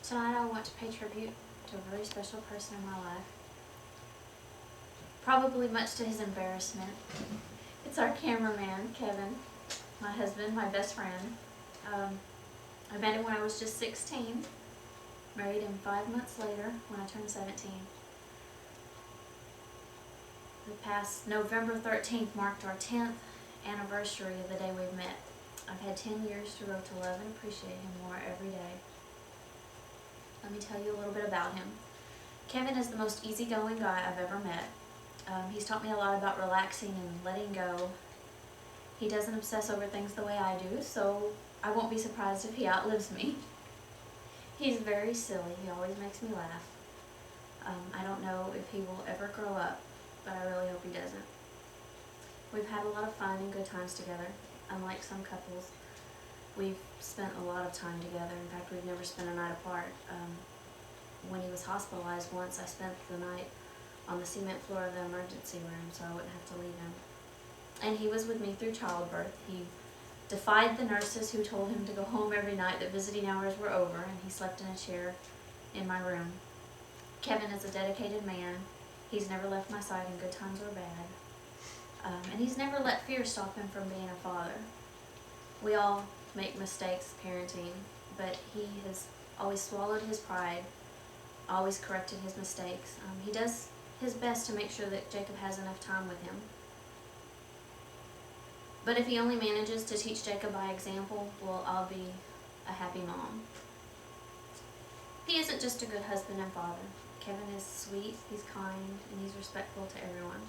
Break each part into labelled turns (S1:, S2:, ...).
S1: Tonight I want to pay tribute to a very special person in my life. Probably much to his embarrassment. It's our cameraman, Kevin, my husband, my best friend. I met him when I was just 16, married him 5 months later when I turned 17. The past November 13th marked our 10th anniversary of the day we met. I've had 10 years to grow to love and appreciate him more every day. Let me tell you a little bit about him. Kevin is the most easygoing guy I've ever met. He's taught me a lot about relaxing and letting go. He doesn't obsess over things the way I do, so I won't be surprised if he outlives me. He's very silly. He always makes me laugh. I don't know if he will ever grow up, but I really hope he doesn't. We've had a lot of fun and good times together. Unlike some couples, we've spent a lot of time together. In fact, we've never spent a night apart. When he was hospitalized once, I spent the night on the cement floor of the emergency room so I wouldn't have to leave him. And he was with me through childbirth. He defied the nurses who told him to go home every night that visiting hours were over, and he slept in a chair in my room. Kevin is a dedicated man. He's never left my side in good times or bad. And he's never let fear stop him from being a father. We all make mistakes parenting, but he has always swallowed his pride, always corrected his mistakes. He does his best to make sure that Jacob has enough time with him. But if he only manages to teach Jacob by example, well, I'll be a happy mom. He isn't just a good husband and father. Kevin is sweet, he's kind, and he's respectful to everyone.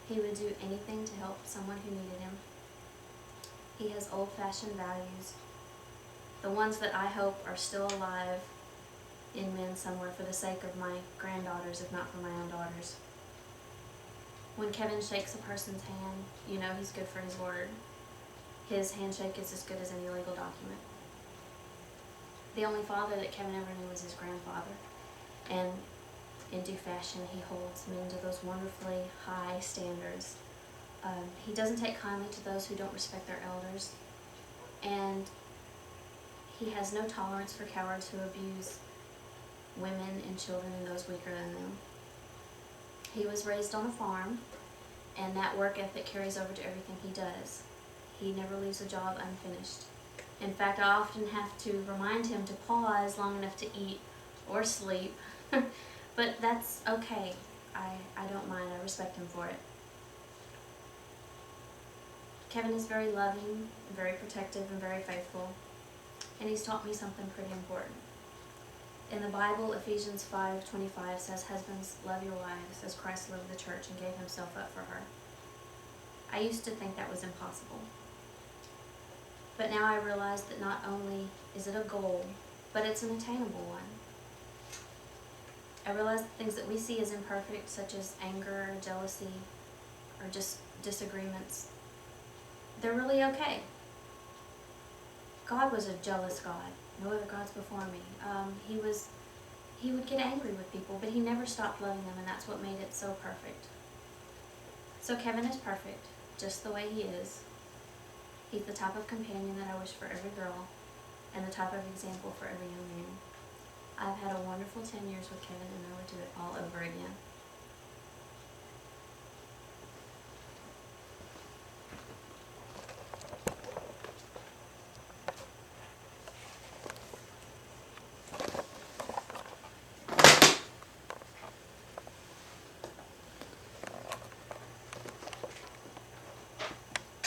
S1: He would do anything to help someone who needed him. He has old-fashioned values, the ones that I hope are still alive in men somewhere for the sake of my granddaughters, if not for my own daughters. When Kevin shakes a person's hand, you know he's good for his word. His handshake is as good as any legal document. The only father that Kevin ever knew was his grandfather, and in due fashion he holds men to those wonderfully high standards. He doesn't take kindly to those who don't respect their elders, and he has no tolerance for cowards who abuse women and children and those weaker than them. He was raised on a farm, and that work ethic carries over to everything he does. He never leaves a job unfinished. In fact, I often have to remind him to pause long enough to eat or sleep, but that's okay. I don't mind. I respect him for it. Kevin is very loving, very protective, and very faithful, and he's taught me something pretty important. In the Bible, Ephesians 5:25 says, "Husbands, love your wives as Christ loved the church and gave himself up for her." I used to think that was impossible. But now I realize that not only is it a goal, but it's an attainable one. I realize the things that we see as imperfect, such as anger, or jealousy, or just disagreements, they're really okay. God was a jealous God. No other gods before me. He would get angry with people, but he never stopped loving them, and that's what made it so perfect. So Kevin is perfect, just the way he is. He's the type of companion that I wish for every girl, and the type of example for every young man. I've had a wonderful 10 years with Kevin, and I would do it all over again.